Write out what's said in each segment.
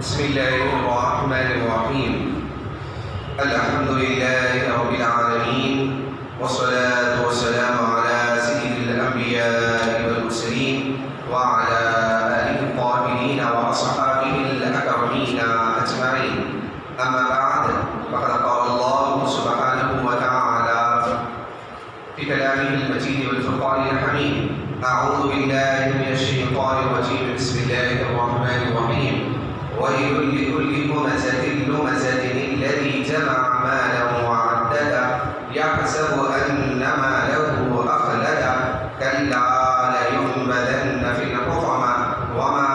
بسم الله الرحمن الرحيم. الحمد لله رب العالمين، والصلاة والسلام على سيد الأنبياء والمرسلين وعلى آله الطاهرين وأصحابه الأكرمين أجمعين. أما بعد، فقد قال الله سبحانه وتعالى في كلامه المجيد والفرقان الحميد: أعوذ بالله من الشيطان الرجيم. بسم الله الرحمن الرحيم. ويل لكل همزة لمزة الذي جمع مالا وعدده يحسب أن ماله أخلده كلا لينبذن في الحطمة وما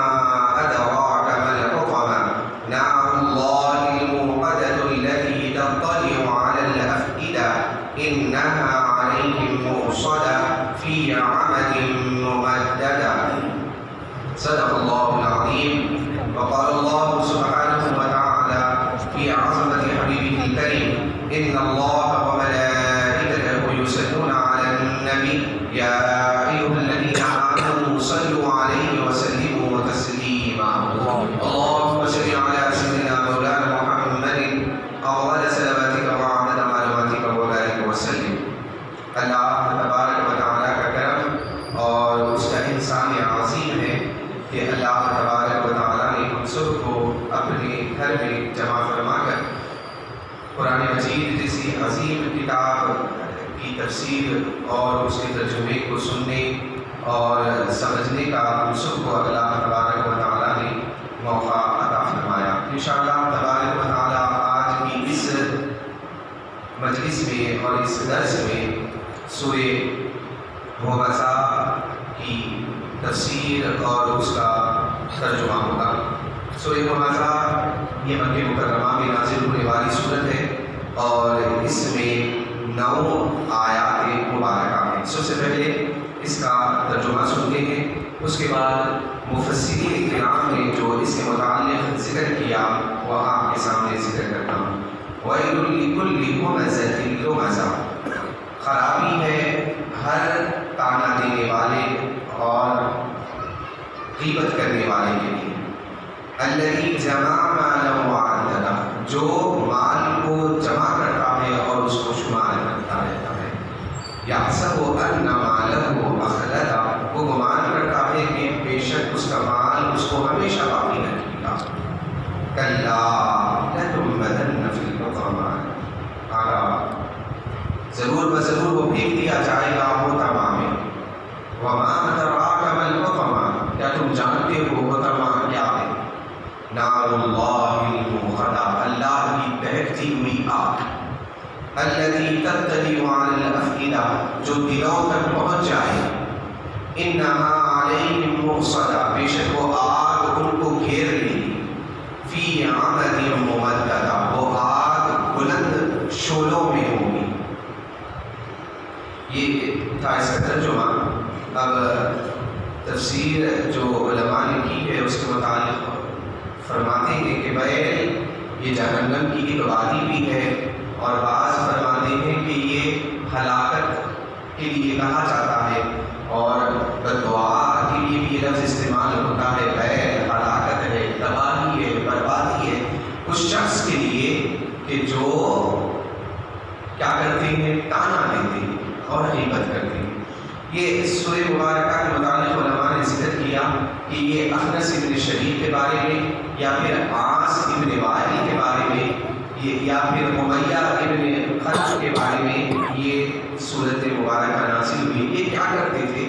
أدراك ما الحطمة نار الله الموقدة التي تطلع على الأفئدة إنها عليهم مرصدة في عمد ممددة. صدق الله العظيم. وقال الله سبحانه وتعالى في عظمة حبيبه الكريم: إن الله وملائكته يصلون على النبي يا أيها الذين آمنوا صلوا عليه وسلموا تسليما. اللهم صل على سيدنا مولانا محمد أفضل صلواتك وعدد معلوماتك وبارك وسلم. اللہ تبارک و تعالیٰ کا کرم اور اس کا احسان عظیم ہے کہ اللہ تبارک و تعالیٰ نے ہم سب کو اپنے گھر میں جمع فرما کر قرآن مجید جیسی عظیم کتاب کی تفسیر اور اس کے ترجمے کو سننے اور سمجھنے کا ہم سب کو اللہ تبارک و تعالیٰ نے موقع عطا فرمایا. انشاءاللہ تبارک و تعالیٰ آج کی اس مجلس میں اور اس درس میں سورہ ہمزہ کی تفسیر اور اس کا ترجمہ ہوگا. سورہ ہمزہ یہ مکہ مکرمہ میں نازل ہونے والی سورت ہے اور اس میں 9 آیات مبارکہ ہیں. سب سے پہلے اس کا ترجمہ سنتے ہیں، اس کے بعد مفسرین کرام نے جو اس کے متعلق ذکر کیا وہ آپ کے سامنے ذکر کرتا ہوں. وَيْلٌ لِكُلِّ هُمَزَةٍ لُمَزَةٍ، خرابی ہے ہر تانا دینے والے اور غیبت کرنے والے کے لیے. الذی جمع مالا وعددہ، جو مال کو جمع کرتا ہے اور اس کو شمار کرتا رہتا ہے. یحسب ان مالہ اخلدہ، وہ گمان کرتا ہے کہ بے شک اس کا مال اس کو ہمیشہ باقی رکھے گا. کلا لتنبذن فی الحطمہ، ضرور بضرور وہ پھینک دیا جائے گا حطمہ میں. وما ادراک ما الحطمہ، کیا تم جانتے ہو حطمہ کیا ہے؟ نار اللہ الموقدہ، اللہ کی دہکتی ہوئی آگ. التي تطلع على الافئدہ، جو دلوں تک پہنچ جائے. انہا علیہم مرصدہ، بے شک وہ آگ ان کو گھیر لے گی. فی عمد ممددہ، وہ آگ بلند شعلوں میں ہوگی. یہ تھا اس کا ترجمہ. اب تفسیر جو علماء نے کی ہے اس کے متعلق فرماتے ہیں کہ بیل یہ جہنم کی ایک وادی بھی ہے، اور بعض فرماتے ہیں کہ یہ ہلاکت کے لیے کہا جاتا ہے اور بددعا کے لیے بھی یہ لفظ استعمال ہوتا ہے. بیل ہلاکت ہے، تباہی ہے، بربادی ہے اس شخص کے لیے کہ جو کیا کرتے ہیں، تانا دیتے ہیں اور غیبت کرتے ہیں. یہ سورہ مبارکہ کے متعلق علماء نے ذکر کیا کہ یہ اخنس ابن شریک کے بارے میں یا پھر عاص ابن وائل کے بارے میں یا پھر امیہ ابن خلف کے بارے میں یہ سورت مبارکہ نازل ہوئی. یہ کیا کرتے تھے؟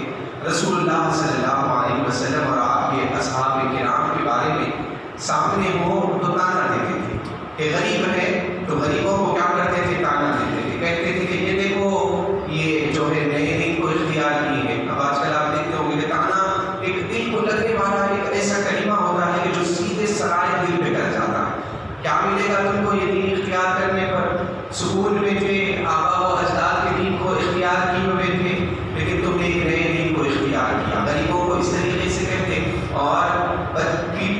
رسول اللہ صلی اللہ علیہ وسلم اور آپ کے اصحاب کرام کے بارے میں سامنے ہو تو تانا دیتے تھے کہ غریب ہے، تو غریبوں کو کیا کرتے تھے؟ تانا دیتے تھے. کہتے تھے کہ یہ دیکھو یہ جو ہے نئے دین کو اختیار کی ہے. اب آج کل آپ دیکھتے ہوں گے کہ تانا ایک دل کو لگنے والا ایک ایسا کلمہ ہوتا ہے کہ جو سیدھے سرائے دل پہ کر جاتا ہے. کیا ملے گا تم کو یہ دین اختیار کرنے پر؟ سکون میں تھے، آبا و اجداد کے دین کو اختیار کیے ہوئے تھے، لیکن تم نے ایک نئے دین کو اختیار کیا. غریبوں کو اس طریقے سے کہتے اور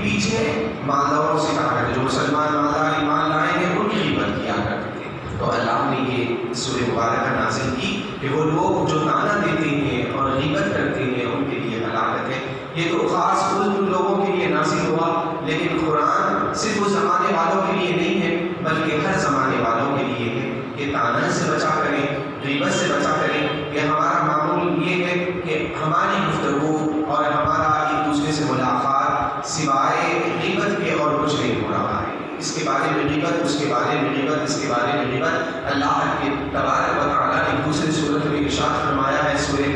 پیچھے مالداروں سے کہا کرتے. جو مسلمان مالدار ایمان لائیں گے ان کی غیبت کیا کرتے تھے. تو اللہ نے یہ سورہ مبارکہ نازل کی کہ وہ لوگ جو تانا دیتے ہیں اور غیبت کرتے ہیں ان کے لیے ہلاکت ہے. یہ تو خاص ان لوگوں کے لیے نازل ہوا، لیکن قرآن دوسرے سے ملاقات سوائے غیبت کے اور کچھ نہیں ہو رہا ہے. اس کے بارے میں غیبت، اس کے بارے میں غیبت، اس کے بارے میں غیبت. اللہ کے تبارک و تعالیٰ نے دوسری صورت میں ارشاد فرمایا ہے سورہ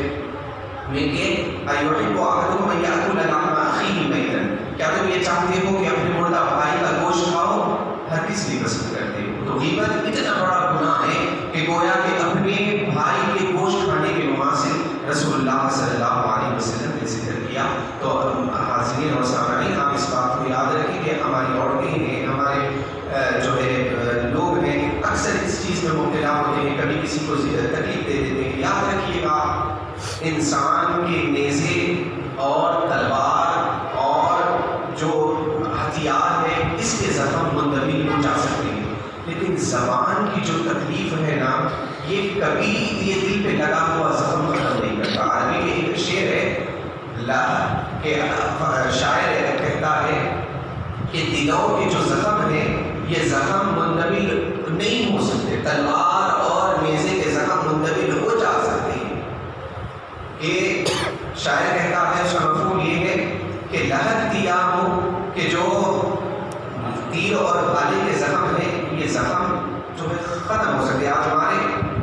میں کہ ایحب احدکم ان یاکل لحم اخیہ میتا، کیا تم یہ چاہتے ہو کہ اپنے مردہ بھائی کا گوشت کھاؤ؟ ہر کس لیے پسند کرتے ہو. تو غیبت اتنا بڑا گناہ ہے کہ گویا کہ اپنے بھائی کے گوشت کھانے کے مماثل رسول اللہ صلی اللہ علیہ وسلم نے ذکر کیا. تو حاضرین اور سامعین، آپ اس بات کو یاد رکھیں کہ ہماری عورتیں ہیں، ہمارے جو ہے لوگ ہیں، اکثر اس چیز میں مبتلا ہوتے ہیں، کبھی کسی کو تکلیف دے دیتے ہیں. یاد رکھیے گا انسان کے نیزے اور تلوار اور جو ہتھیار ہے اس کے زخم منتقل ہو جا سکتے ہیں، لیکن زبان کی جو تکلیف ہے نا، یہ کبھی یہ دل پہ لگا ہوا زخم ختم نہیں کرتا. عربی میں ایک شعر ہے کہ شاعر کہتا ہے کہ دلوں کے جو زخم ہیں یہ زخم منتقل نہیں ہو سکتے، تلوار اور نیزے کے زخم منتقل ہو جا سکتے ہیں. کہ شاعر کہتا ہے، اس کا مفہوم یہ ہے کہ لہت دیا ہو کہ جو تیر اور بھالے کے زخم ہیں یہ زخم جو ہے ختم ہو سکتے. آج ہمارے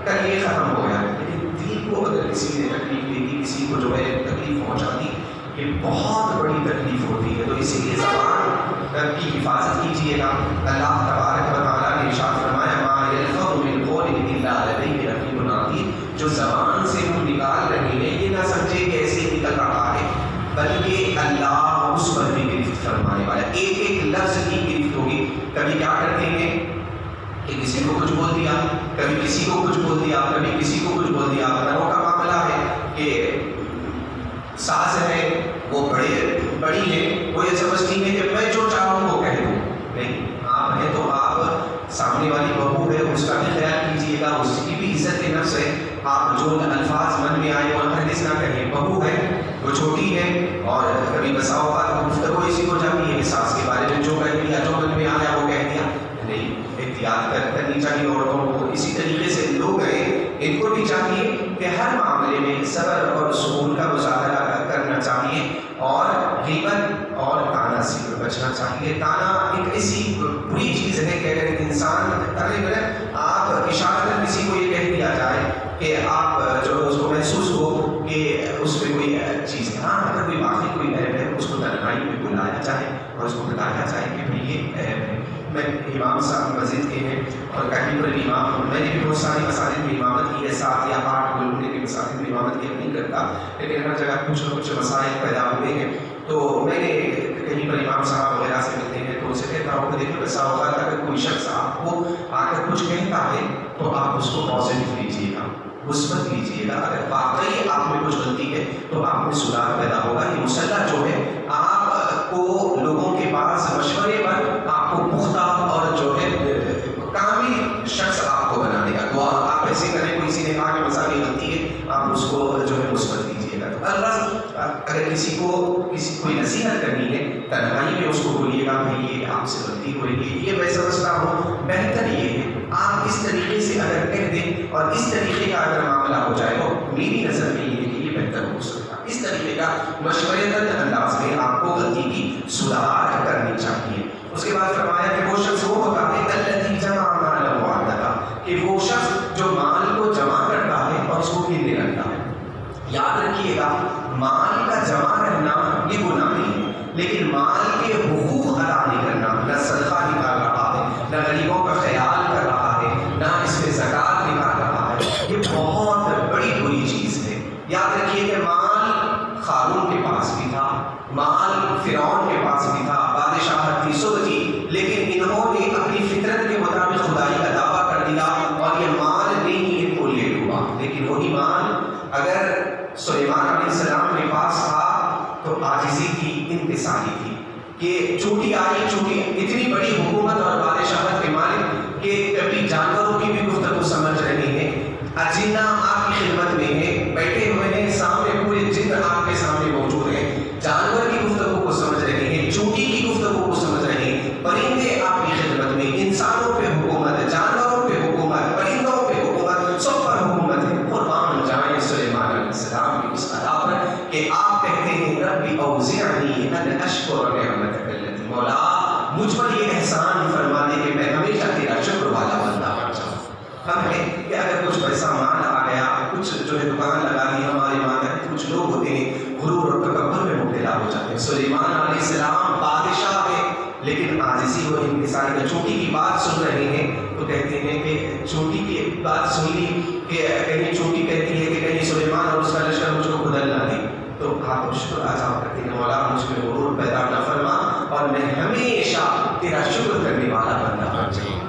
کل یہ ختم ہو گیا، لیکن دل کو اگر کسی نے تکلیف دی دی، کسی کو جو ہے تکلیف پہنچاتی، یہ بہت بڑی تکلیف ہوتی ہے. تو اسی لیے زبان کی حفاظت کیجیے گا. اللہ تبارک و تعالیٰ نے ارشاد فرمایا ما یلفظ من قول الا لدیہ رقیب عتید. جو زبان سے منہ نکال رہی ہے یہ نہ سمجھے کہ ایسے نکل رہا ہے، بلکہ اللہ اس پر بھی گرفت فرمانے والا. ایک ایک لفظ کی گرفت ہوگی. کبھی کیا کرتے ہیں کہ کسی کو کچھ بول دیا، کبھی کسی کو کچھ بول دیا، کبھی کسی کو کچھ بول دیا. گھروں کا معاملہ ہے کہ ساس ہے وہ بڑی ہے، وہ یہ سمجھتی ہے کہ میں جو چاہوں وہ کہہ دوں. نہیں، آپ ہیں تو آپ سامنے والی بہو ہے اس کا بھی خیال کیجیے گا، اس کی بھی عزت نفس ہے. آپ جو الفاظ من میں آئے وہ ہرگز نہ کہیں. بہو ہے وہ چھوٹی ہے اور کبھی بسا اوقات گفتگو اسی ہو جاتی ہے، ساس کے بارے میں جو کہہ دیا، جو من میں آیا وہ کہہ دیا. نہیں، احتیاط کرنی چاہیے عورتوں کو. اسی طریقے سے لوگ ہیں ان کو بھی چاہیے کہ ہر معاملے میں صبر اور سکون کا مظاہرہ کرنا چاہیے اور غیبت اور طعنہ سے بچنا چاہیے. طعنہ ایک ایسی بری چیز ہے کہ اگر انسان آپ اشارتاً کسی کو یہ کہہ دیا جائے کہ آپ جو اس کو محسوس ہو کہ اس میں کوئی چیز ہے، ہاں اگر کوئی واقعی کوئی عیب ہے اس کو تنہائی میں بلایا جائے اور اس کو بتایا جائے کہ بھائی یہ عیب ہے. میں امام صاحب مسجد کے ہیں اور کہیں پر امام، میں نے بھی بہت ساری مساجد میں امامت کی ہے، 7 یا 8 گھنٹے کی مساجد میں امامت کی نہیں کرتا، لیکن ہر جگہ کچھ نہ کچھ مسائل پیدا ہوئے ہیں. تو میں نے کہیں پر امام صاحب وغیرہ سے ملتے ہیں تو ان سے کہتا ہوں کہ دیکھیں ایسا ہوگا کہ اگر کوئی شخص آپ کو آ کر کچھ کہتا ہے تو آپ اس کو پازیٹیو لیجیے گا، مثبت لیجیے گا. اگر واقعی آپ میں کچھ غلطی ہے تو آپ میں سدھار پیدا ہوگا. یہ مسئلہ جو ہے آپ کو لوگوں کے پاس مشورے پر آپ کو پختہ اور جو ہے کامل شخص آپ کو بنانے کا. تو آپ ایسے کریں، کوئی نے کہا کہ مسئلہ غلطی ہے، آپ اس کو جو ہے مثبت لیجیے گا. تو اللہ اگر کسی کوئی نصیحت کرنی ہے تنہائی میں اس کو بولیے گا بھائی یہ آپ سے غلطی ہو رہی ہے، یہ میں سمجھتا ہوں بہتر یہ ہے آپ اس طریقے سے اگر کہہ دیں اور اس طریقے کا اگر معاملہ ہو جائے تو میری نظر میں یہ ہے کہ یہ بہتر ہو سکتا. اس طریقے کا مشورے انداز میں آپ کو غلطی کی سدھار کرنی چاہیے. اس کے بعد فرمایا کہ وہ شخص وہ ہوتا ہے الذی جمع مالا وعددا، کہ وہ شخص جو مال کو جمع کرتا ہے اور اس کو گننے لگتا ہے. یاد رکھیے گا مال کا جمع رہنا یہ گناہ نہیں ہے، لیکن مال کے حقوق ادا نہیں کرنا، نہ صدقہ نکال رہا ہے، نہ غریبوں کا خیال کر رہا ہے، نہ اس میں زکوٰۃ نکال رہا ہے، یہ بہت بڑی بری چیز ہے. یاد رکھیے کہ مال قارون کے پاس بھی تھا، مال فرعون کے پاس بھی تھا، بادشاہت تھی، سلطنت تھی، لیکن انہوں نے اپنی فطرت کے مطابق خدائی کا دعویٰ کر دیا اور یہ مال نے ہی ان کو لے ڈوبا. لیکن وہی مال اگر سلیمان علیہ السلام کے پاس تھا تو عاجزی تھی، انکساری تھی کہ چوٹی آئی، چوٹی اتنی بڑی حکومت اور بادشاہت کے مالک کہ کبھی جانوروں کی بھی گفتگو سمجھ رہے ہیں. اجنہ آپ کی خدمت میں ہیں، بیٹھے ہوئے ہیں سامنے، پورے جن آپ کے سامنے موجود ہیں، جانور کی گفتگو کو سمجھ رہے ہیں، چوٹی کی گفتگو کو سمجھ رہے ہیں، پرندے آپ کی خدمت میں، انسانوں پہ حکومت، جانوروں پہ حکومت، پرندوں پہ حکومت، سب پر حکومت ہے. قربان جائیں سلیمان علیہ السلام کی اس ادا پر کہ آپ کہتے ہیں رب اوزعنی یعنی ان اشکر نعمتک التی، مولا مجھ پر یہ احسان فرما دے کہ میں ہمیشہ تیرا شکر والا بندہ بن جاؤں. ہم ہے کہ اگر کچھ پیسہ مال آ گیا، کچھ جو ہے دکان لگا دی ہمارے ماتحت، کچھ لوگ ہوتے ہیں غرور اور تکبر میں مبتلا ہو جاتے ہیں. سلیمان علیہ السلام بادشاہ ہے لیکن عاجزی و انکساری کا، چونٹی کی بات سن رہے ہیں تو کہتے ہیں کہ چونٹی کی بات سن لی کہ کہیں چونٹی کہتی ہے کہ کہیں سلیمان اور اس کا لشکر مجھ کو خدل نہ دی، تو آپ شکر ادا کرتے ہیں مولا مجھ میں غرور پیدا نہ فرما اور میں ہمیشہ تیرا شکر کرنے والا بندہ بن جاؤں.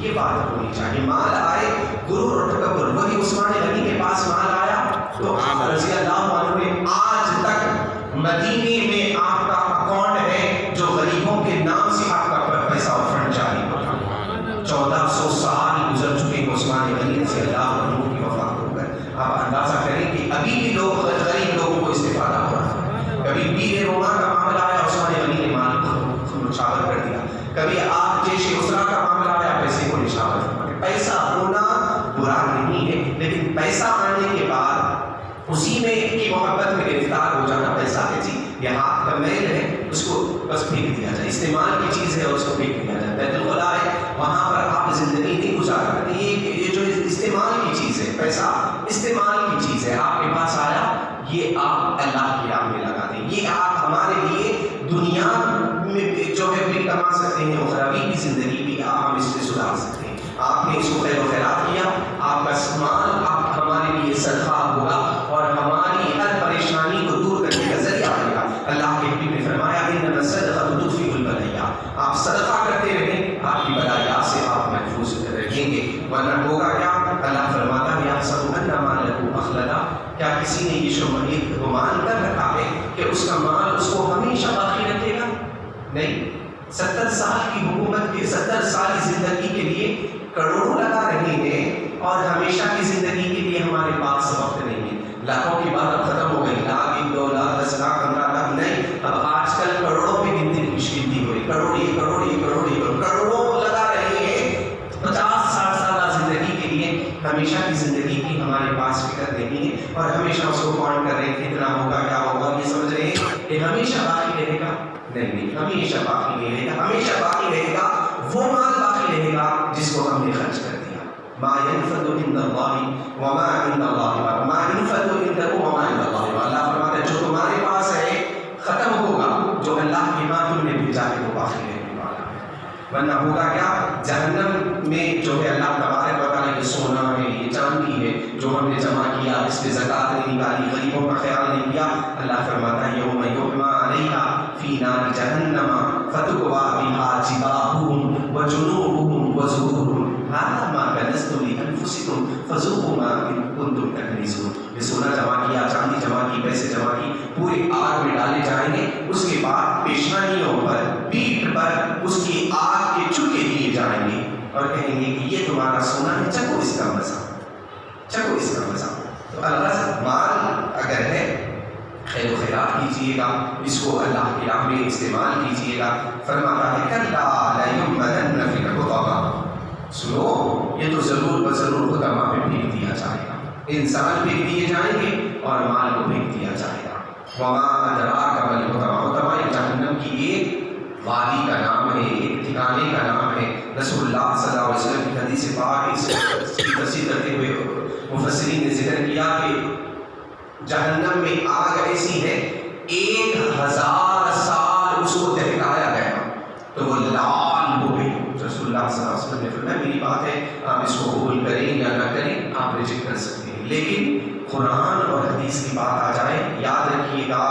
یہ بات ہونی چاہیے. مال آئے، غرور اور تکبر. وہی عثمان غنی کے پاس مال آیا تو آپ رضی اللہ عنہ نے آج تک مدینے میں آپ کا اکاؤنٹ ہے جو غریبوں کے نام سے آپ کا پیسہ اور فنڈ جاری ہو رہا. 1400 سال گزر چکے ہیں عثمان غنی رضی اللہ عنہ کی وفات ہو کر. آپ اندازہ کریں کہ ابھی بھی لوگ غریب لوگوں کو استفادہ ہو رہا ہے. کبھی بیرے روما کا معاملہ آیا، عثمان غنی نے مال کو نچھاور کر دیا. کبھی آپ جیش اسرا کا معاملہ آیا، پیسے کو نچھاور کر دیا. پیسہ ہونا برا نہیں ہے لیکن پیسہ آنے کے بعد اسی میں کی محبت میں گرفتار ہو جانا. پیسہ ہے جی یہ ہاتھ کا میل ہے، اس کو بس پھینک دیا جائے. استعمال کی چیز ہے اس کو پھینک دیا جائے. بیت الخلا ہے وہاں پر آپ زندگی نہیں گزار کرتے. یہ جو استعمال کی چیز ہے، پیسہ استعمال کی چیز ہے. آپ کے پاس آیا، یہ آپ اللہ کی راہ میں لگا دیں. یہ آپ ہمارے لیے دنیا میں جو ہے بھی کما سکتے ہیں، اخروی کی زندگی بھی آپ اس سے سدھار سکتے ہیں. آپ نے اس کو خیر و خیرات کیا، آپ کا سامان آپ ہمارے لیے صدقہ ہوگا اور ہماری ہر پریشانی کو دور کرنے کا ذریعہ بنے گا. اللہ کے حبیب نے فرمایا انما الصدقۃ تطفئ البلیٰ. آپ صدقہ کرتے رہیں، آپ کی بلایات سے آپ محفوظ رہیں گے. ورنہ ہوگا کیا؟ اللہ فرماتا ہے یحسب ان مالہ اخلدا. کیا کسی نے یہ گمان کر رکھا ہے کہ اس کا مال اس کو ہمیشہ باقی رکھے گا؟ نہیں. 70 سال کی حکومت کے 70 سال کی زندگی کے لیے کروڑوں لگا رہے ہیں اور ہمیشہ کی زندگی کے لیے ہمارے پاس وقت نہیں ہے. لاکھوں کی بات اب ختم ہو گئی. لاکھ، 1، 2 لاکھ، 10 لاکھ، 15 لاکھ نہیں. اب آج کل کروڑوں میں گنتی ہو رہی. کروڑوں لگا رہے ہیں. 50-60 سالہ زندگی کے لیے ہمیشہ کی زندگی کی ہمارے پاس فکر نہیں ہے اور ہمیشہ اس کو کاؤنٹ کر رہے ہیں کتنا ہوگا، کیا ہوگا. یہ سمجھ رہے ہیں کہ ہمیشہ باقی رہے گا؟ نہیں، ہمیشہ باقی نہیں رہے گا. ہمیشہ باقی رہے گا وہ مال باقی رہے گا جس کو ہم نے خرچ کر دیا. ما ينفد عند الله وما عند الله ما ينفد عنده وما عند الله. اللہ فرماتا ہے جو تمہارے پاس ہے ختم ہوگا، جو اللہ کے ہاں تم نے بھیجا ہے وہ باقی رہنے والا ہے. ورنہ ہوگا کیا؟ جہنم میں جو ہے اللہ تبارک و تعالیٰ یہ سونا ہے، یہ چاندی ہے جو ہم نے جمع کیا، اس پہ زکوٰۃ نہیں نکالی، غریبوں کا خیال نہیں کیا. اللہ فرماتا ہے یوم یحمى علیہا فی نار جہنم فتکویٰ بہا جباہہم وجنوبہم وظہورہم ھذا ما کنزتم لانفسکم فذوقوا ما کنتم تکنزون. یہ سونا جمع کیا، چاندی جمع کی، پیسے جمع کی، پورے آگ میں ڈالے جائیں گے. اس کے بعد پیشانیوں پر، پیٹھ پر اس کی آگ کے چکے دیے جائیں گے اور کہیں گے کہ یہ تمہارا سونا ہے، چکو اس کا مزہ، چکو اس کا مزہ. تو اللہ مال اگر ہے خیر و خیرات کیجیے گا، اس کو اللہ کی راہ میں استعمال کیجیے گا. فرماتا ہے کلا لیمنن فی الحطمہ. سنو یہ تو ضرور بضرور حطمہ میں پھینک دیا جائے گا. انسان پھینک دیے جائیں گے اور مال کو پھینک دیا جائے گا. وما ادراک ما الحطمہ. حطمہ جہنم کی ایک وادی کا نام ہے، ایک ٹھکانے کا نام ہے. رسول اللہ صلی اللہ علیہ وسلم کی حدیث پاک اس کی تفسیر کرتے ہوئے مفسرین نے ذکر کیا کہ جہنم میں آگ ایسی ہے 1000 سال اس کو دہکایا گیا تو وہ لال ہو گئی. رسول اللہ صلی اللہ علیہ وسلم نے فرمایا میری بات ہے، آپ اس کو قبول کریں یا نہ کریں، آپ ریجیکٹ کر سکتے ہیں، لیکن قرآن اور حدیث کی بات آ جائے یاد رکھیے گا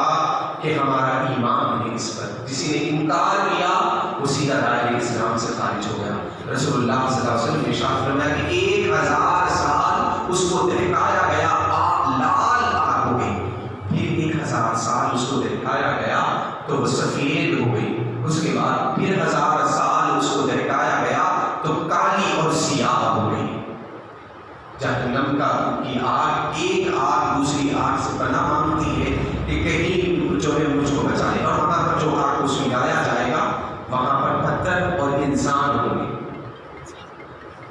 کہ ہمارا ایمان ہے اس پر. کسی نے انکار کیا وہ سیدھا دائرہ اسلام سے خارج ہو گیا. رسول اللہ صلی اللہ علیہ وسلم نے ارشاد فرمایا کہ 1000 سال اس کو دہکایا گیا، لال آگ ہو گئی. پھر 1000 سال اس کو دہکایا گیا تو وہ سفید ہو گئی. اس کے بعد پھر 1000 سال اس کو دہکایا گیا تو کالی اور سیاہ ہو گئی. جہنم کی آگ، ایک آگ دوسری آگ سے پناہ مانگتی ہے کہ کہیں جو ہے مجھ کو بچائے. اور وہاں پر جو آگ کو سنگایا جائے گا وہاں پر پتھر اور انسان ہوں گے.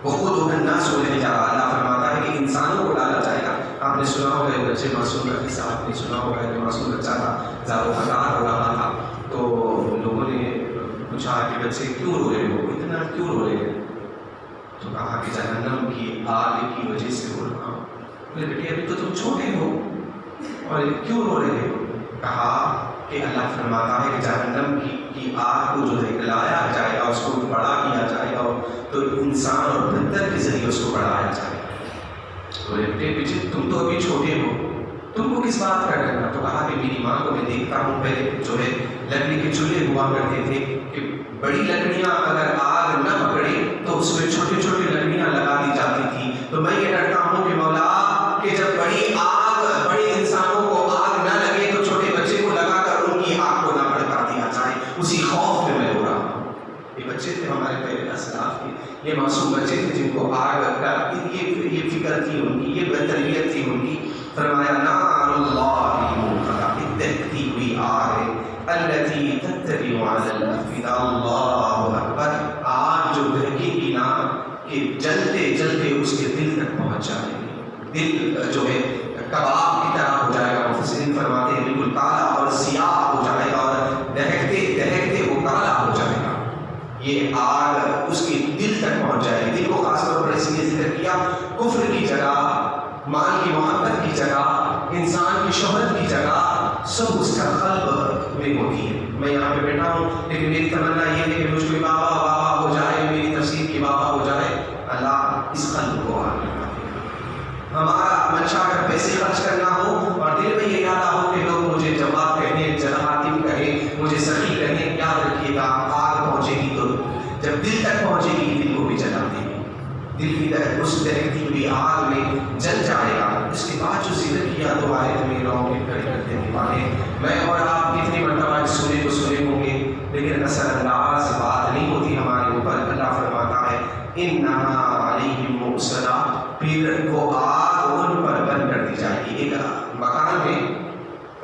وہ خود الناس والحجارہ. اللہ فرماتا ہے کہ انسانوں کو ڈالا جائے گا. آپ نے سنا ہوگا بچے معصوم کا قصہ آپ نے سنا ہوگا کہ معصوم بچہ تھا زارو ہزار ہو رہا تھا، تو لوگوں نے پوچھا کہ بچے کیوں رو رہے ہو، اتنا کیوں رو رہے ہیں؟ تو کہا کہ جہنم کی آگ کی وجہ سے رو رہا ہوں۔ بولے بیٹے ابھی تو تم چھوٹے ہو اور کیوں رو رہے ہو؟ کہا کہ اللہ فرماتا ہے کہ جہنم کی آگ کو جو ہے گلایا جائے گا، اس کو بڑا کیا جائے گا، تو انسان اور بندر کے ذریعے اس کو بڑھایا جائے گا۔ بولے بیٹے پیچھے تم تو ابھی چھوٹے ہو، تم کو کس بات کا ڈرنا؟ تو کہا کہ میری ماں کو میں دیکھتا ہوں پہلے جو ہے لکڑی کے چولہے ہوا کرتے تھے کہ بڑی لکڑیاں اگر آگ نہ پکڑے تو اس میں چھوٹی چھوٹی لکڑیاں لگا دی جاتی تھی، تو میں یہ ڈرتا ہوں کہ مولا کہ جب بڑی آگ بڑے انسانوں کو آگ نہ لگے تو چھوٹے بچے کو لگا کر ان کی آگ کو نہ بھڑکا دیا جائے، اسی خوف میں رو رہا ہوں۔ یہ بچے تھے ہمارے پہلے اسلاف کے، یہ معصوم بچے تھے جن کو آگ کا یہ فکر تھی ان کی، یہ تربیت تھی ان کی۔ فرمایا نار اللہ الموقدہ، دہتی ہوئی آگ ہے، التی تتبع علی الافئدہ، اللہ اکبر، آگ جو دہکے گی نا کہ جلتے جلتے اس کے دل تک پہنچ جائے گی، دل جو ہے کباب کی طرح ہو جائے گا، مفسرین فرماتے ہیں بالکل کالا اور سیاہ ہو جائے گا، اور دہکتے دہکتے وہ کالا ہو جائے گا۔ یہ آگ اس کے دل تک پہنچ جائے گی۔ دل کو خاص طور پر اس لیے ذکر کیا، کفر کی جگہ، مال کی محبت کی جگہ، انسان کی شہرت کی جگہ، سب اس کا قلب میں ہوتی ہے۔ میں یہاں پہ بیٹھا ہوں لیکن میری تمنا یہ ہے کہ مجھ کو بابا ہو جائے، میری تفسیر کی بابا ہو جائے۔ اللہ اس قلب کو آگ لگا دے۔ ہمارا منشا اگر پیسے خرچ کرنا ہو اور دل میں یہ ارادہ ہو کہ لوگ مجھے جواب کہیں، جہاتم کہیں، مجھے سخی کہیں، یاد رکھیے گا آگ پہنچے گی تو جب دل تک پہنچے گی دل کو بھی جلا دے گی، دل کی اس دہکتی ہوئی آگ میں جل جائے گا۔ اس کے بعد جو ذکر کیا تو آیت میں رونگیں کھڑے کر دینے والے، میں اور آپ کتنی مرتبہ اس سورے کو سنے ہوں گے لیکن اثر انداز بات نہیں ہوتی ہمارے اوپر۔ اللہ فرماتا ہے انہا علیہم مؤصدہ، پھر وہ آگ ان پر بند کر دی جائے گی۔ ایک مکان میں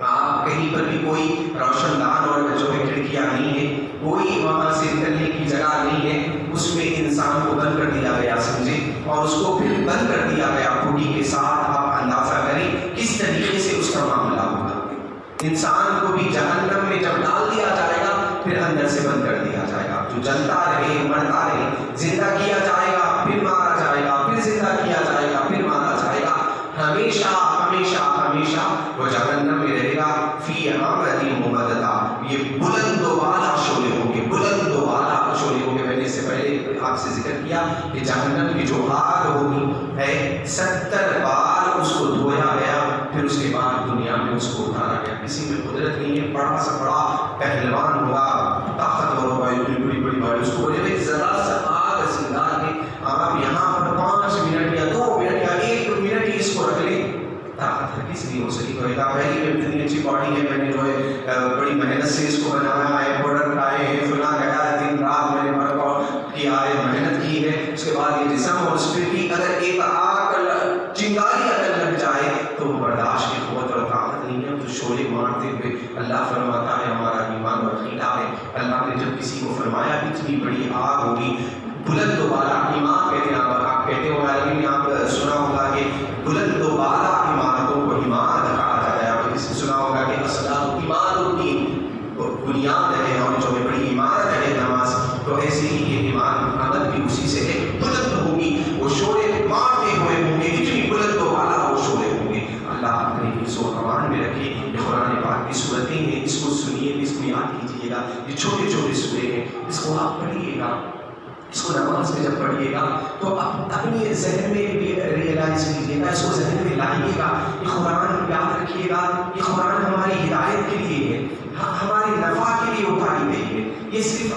آپ کہیں پر بھی کوئی روشن دان اور جو ہے کھڑکیاں نہیں ہے، کوئی وہاں سے نکلنے کی جگہ نہیں ہے، اس میں انسان کو بند کر دیا گیا سمجھے، اور اس کو پھر بند کر دیا گیا کھوٹی کے ساتھ۔ آپ اندازہ کریں کس طریقے سے اس کا معاملہ ہوگا۔ انسان کو بھی جہنم میں جب ڈال دیا جائے گا پھر اندر سے بند کر دیا جائے گا، جو جلتا رہے مرتا رہے، زندہ کیا جائے گا پھر مارا جائے گا، پھر زندہ کیا جائے گا پھر مارا جائے گا، ہمیشہ ہمیشہ ہمیشہ وہ جہنم میں رہے گا۔ فی عامد ممددہ، یہ بلند و بالا شعلے ہوں گے، بلند و بالا شعلے ہوں گے۔ میں نے اس سے پہلے آپ سے ذکر کیا کہ جہنم کی جو آگ ہوگی ہے 70 بار اس کو دھویا گیا، پھر اس کے بعد دنیا میں اس کو اتارا گیا۔ کسی میں قدرت نہیں ہے، بڑا سا بڑا پہلوان ہوگا، طاقتور ہوگا، بڑی بڑی بڑی اس کو بولے ذرا سا آگ سنگار ہے، آپ یہاں پر 5 منٹ یا 2 منٹ یا 1 منٹ ہی اس کو رکھ لیں، طاقت کس لیے ہو سکی؟ کوئی کہا پہلی میں اتنی اچھی باڈی ہے، میں نے جو ہے بڑی محنت سے اس کو بنایا ہے، پاؤڈر کھائے ہیں، فلاں گیا دن رات میں نے ورک آؤٹ کیا ہے، محنت کی ہے، اس کے بعد یہ جسم اور اس پہ بھی اگر ایک آگ چنگاری اگر لگ جائے تو وہ برداشت کی قوت اور طاقت نہیں ہے، تو شعلے مارتے ہوئے اللہ فرماتا ہے ہمارا ایمان اور عقیدہ ہے۔ اللہ نے جب کسی کو فرمایا اتنی بڑی آگ ہوگی، بلند و بالا ایمان کہتے ہیں، آپ کہتے ہو عربی میں آپ سنا ہوگا کہ بلند و بالا عمارتوں کو عمارت کہا جاتا ہے، آپ کسی سنا ہوگا کہ الصلاۃ عماد کی بنیاد ہے اور جو بڑی عمارت ہے نماز، تو ایسے ہی یہ ایمان عمل بھی اسی سے ہے، بلند ہوگی، وہ شعلے مارتے ہوئے ہوں گے، اتنی بلند و بالا وہ شعلے ہوں گے۔ اللہ اپنے حفظ و امان میں رکھے۔ یہ قرآن پاک کی صورتیں ہیں، اس کو سنیے، اس کو یاد کیجیے گا، یہ چھوٹے چھوٹے سورے ہیں، اس کو آپ پڑھیے گا، اس کو نماز میں جب پڑھیے گا تو اپنی ذہن میں بھی ریئلائز کیجیے گا، اس کو ذہن میں لائیے گا، یہ قرآن یاد رکھیے گا، یہ قرآن ہماری ہدایت کے لیے ہے، ہمارے نفع کے لیے اتاری گئی ہے، یہ صرف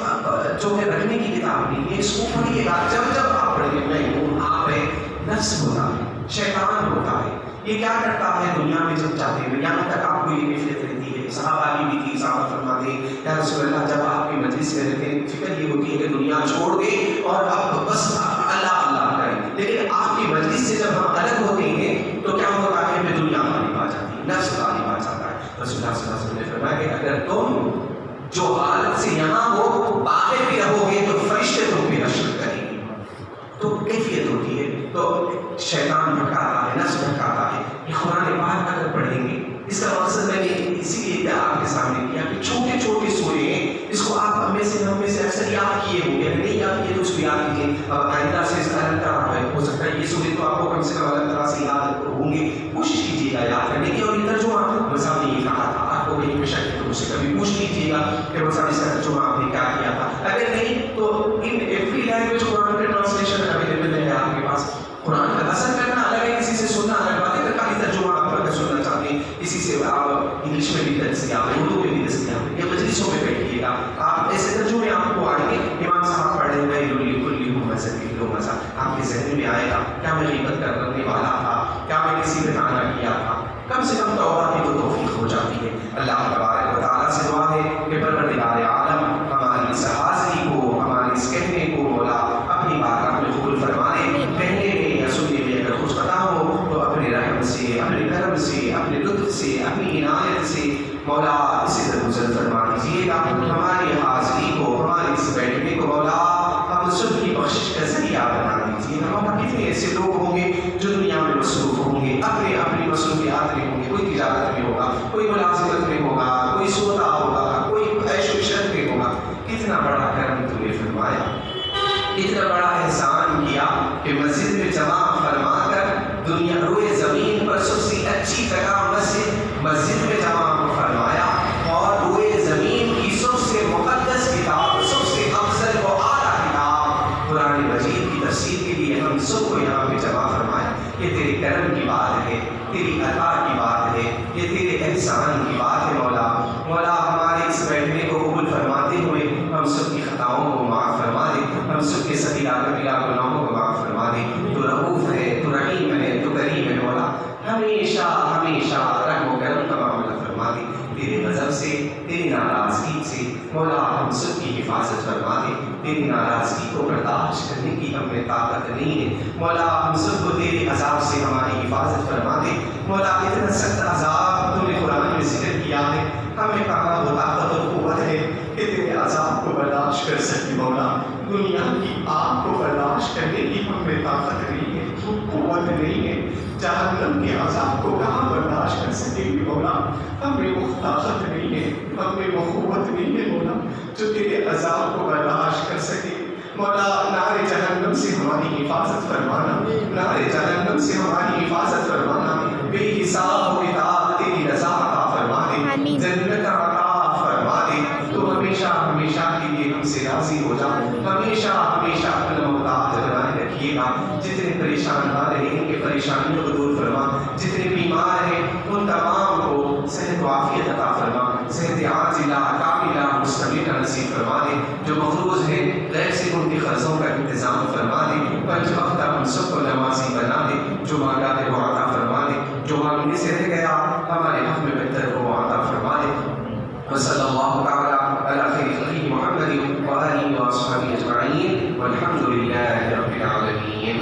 جو ہے رکھنے کی کتاب نہیں ہے، اس کو پڑھیے گا۔ جب جب آپ پڑھیے، میں ہوں، آپ ہے، نفس ہوتا ہے، شیطان ہوتا ہے، یہ کیا کرتا ہے دنیا میں جب چاہتے ہیں، یہاں تک آپ کو یہ کیفیت رہتی ہے، صحابہ کی بھی تھی، صحابہ فرماتے ہیں یا رسول اللہ جب آپ کی مجلس میں رہتے ہیں فکر یہ ہوتی ہے کہ دنیا چھوڑ دے اور اب بس اللہ اللہ کریں، لیکن آپ کی مجلس سے جب ہم الگ ہوتے ہیں تو کیا ہوتا ہے کہ دنیا غالب آ جاتی ہے، نفس غالب آ جاتا ہے۔ رسول اللہ صلی اللہ علیہ وسلم نے فرمایا کہ اگر تم جو حالت سے یہاں ہو باہر بھی رہو گے تو فرشتے تم پہ نشر کریں گے، تو کیفیت ہوتی ہے، تو شیطان بھٹکاتا ہے، نفس بھٹکاتا ہے۔ یہ قرآن پاک اگر اس کا مقصد میں نے اسی لیے آپ کے سامنے کیا کہ چھوٹے چھوٹے سورے ہیں، اس کو آپ ہم میں سے اکثر یاد کیے ہوں گے، اگر نہیں یاد کیے تو اس کو یاد کیجیے. اب آئندہ سے اس کا الگ طرح ہو سکتا ہے یہ سورے تو آپ کو کم سے کم الگ طرح سے یاد ہوں گے، کوشش کیجیے گا یاد کرنے کی. اور یہ ترجمہ صاحب نے یہ کہا تھا، آپ کو کہیں پہ شک ہے تو مجھ سے کبھی پوچھ لیجیے گا کہ صاحب اس کا ترجمہ آپ نے کیا کیا تھا. اگر نہیں تو ان ایوری لینگویج قرآن کا ٹرانسلیشن اویلیبل ہے آپ کے پاس. قرآن کا اثر کرنا الگ ہے، کسی سے سننا الگ بات ہے. کبھی ترجمہ آپ اگر سننا چاہتے ہیں کسی سے، آپ انگلش میں بھی دستیاب ہے، اردو میں بھی دستیاب ہے، یا مجلسوں میں بیٹھیے گا آپ ایسے ترجمے آپ کو آئیں گے. امام صاحب پڑھ رہے ہیں آپ کے ذہن میں آئے گا کیا میں غیبت کرنے والا تھا، کیا میں کسی نے تانا کیا تھا. کم سے کم توبہ کی تو توفیق ہو جاتی ہے. اللہ تبارک و تعالیٰ سے دعا ہے کہ پروردگار عالم ہماری اس حاضری کو، ہماری اس کہنے کو مولا اپنی بارگاہ میں قبول فرما دے. کہنے میں یا سننے میں اگر کچھ خطا ہو تو اپنے رحم سے، اپنے کرم سے، اپنے لطف سے، اپنی عنایت سے مولا اسے درگزر فرما دیجیے گا. ہماری حاضری کو، ہماری اس بیٹھنے کو مولا ہم سب کی بخشش کا ذریعہ بنا دیجیے. ہمارا کتنے ایسے لوگ ہوں گے جو دنیا میں مصروف ہوں گے، اپنی مصروفیات میں ہوں گے، کوئی تجارت میں ہوگا، کوئی ملازمت میں ہوگا، کوئی سوتا ہوگا، کوئی عیش و عشرت میں ہوگا. کتنا بڑا کرم تم نے فرمایا، اتنا بڑا احسان کیا کہ مسجد میں جمع فرما کر دنیا روئے زمین پر سب سے اچھی جگہ مسجد میں جمع فرمایا، اور روئے زمین کی سب سے مقدس کتاب، سب سے افضل و اعلیٰ کتاب قرآن مجید کی تفسیر کے لیے ہم سب کو یہاں پہ جمع فرمایا. یہ تیرے کرم کی بات ہے، تیری عطا کی بات ہے، یہ تیرے احسان کی بات ہے. مولا ہمارے اس بیٹھنے کو قبول فرماتے ہوئے ہم سب کی خطاؤں کو معاف فرما دے، ہم سب کے صغیرہ کبیرہ گناہوں کو معاف فرما دے. تو رؤوف ہے، تو رحیم ہے، تو کریم ہے. مولا ہمیشہ ہمیشہ رحم و کرم کا معاملہ فرما دے. تیرے غضب سے، تیری ناراضگی سے مولا ہم سب کی حفاظت فرما دے. تیری ناراضگی کو برداشت کرنے کی ہم میں طاقت نہیں ہے. مولا ہم سب کو تیرے عذاب سے ہماری حفاظت فرما دے. مولا اتنا سخت عذاب تم نے قرآن میں ذکر کیا ہے، ہمیں کہاں وہ طاقت اور قوت ہے کہ تیرے عذاب کو برداشت کر سکے. مولا دنیا کی آگ کو برداشت کرنے کی ہم میں طاقت نہیں ہے، قوت نہیں ہے. جہنم کے عذاب کو کہاں برداشت کر سکیں گے مولا؟ ہمیں وہ طاقت نہیں ہے، ہمیں وہ قوت نہیں ہے مولا جو تیرے عذاب کو برداشت کر سکے. مولا نار جہنم سے ہماری حفاظت فرمانا، نار جہنم سے ہماری حفاظت فرمانا. بے حساب و کتاب تیری رضا عطا فرما دے، جنت عطا فرما دے. تو ہمیشہ ہمیشہ کے لیے ہم سے راضی ہو جا، ہمیشہ ہمیشہ اپنا محتاج بنائے رکھیے گا. جتنے پریشان آ رہے ہیں ان کے پریشانیوں کو دور فرما، جتنے بیمار ہیں ان تمام کو صحت و عافیت عطا فرما، صحت عاجلہ کاملہ مستمرہ نصیب فرما دے. جو مقروض ہیں غیر سے ان کے قرضوں کا انتظام فرما دے. پنج وقت ہم سب کو نمازی بنا دے. جو مانگا ہے وہ عطا فرما دے، جو مانگنے سے رہ گیا ہمارے حق میں بہتر وہ عطا فرما دے. وصلی اللہ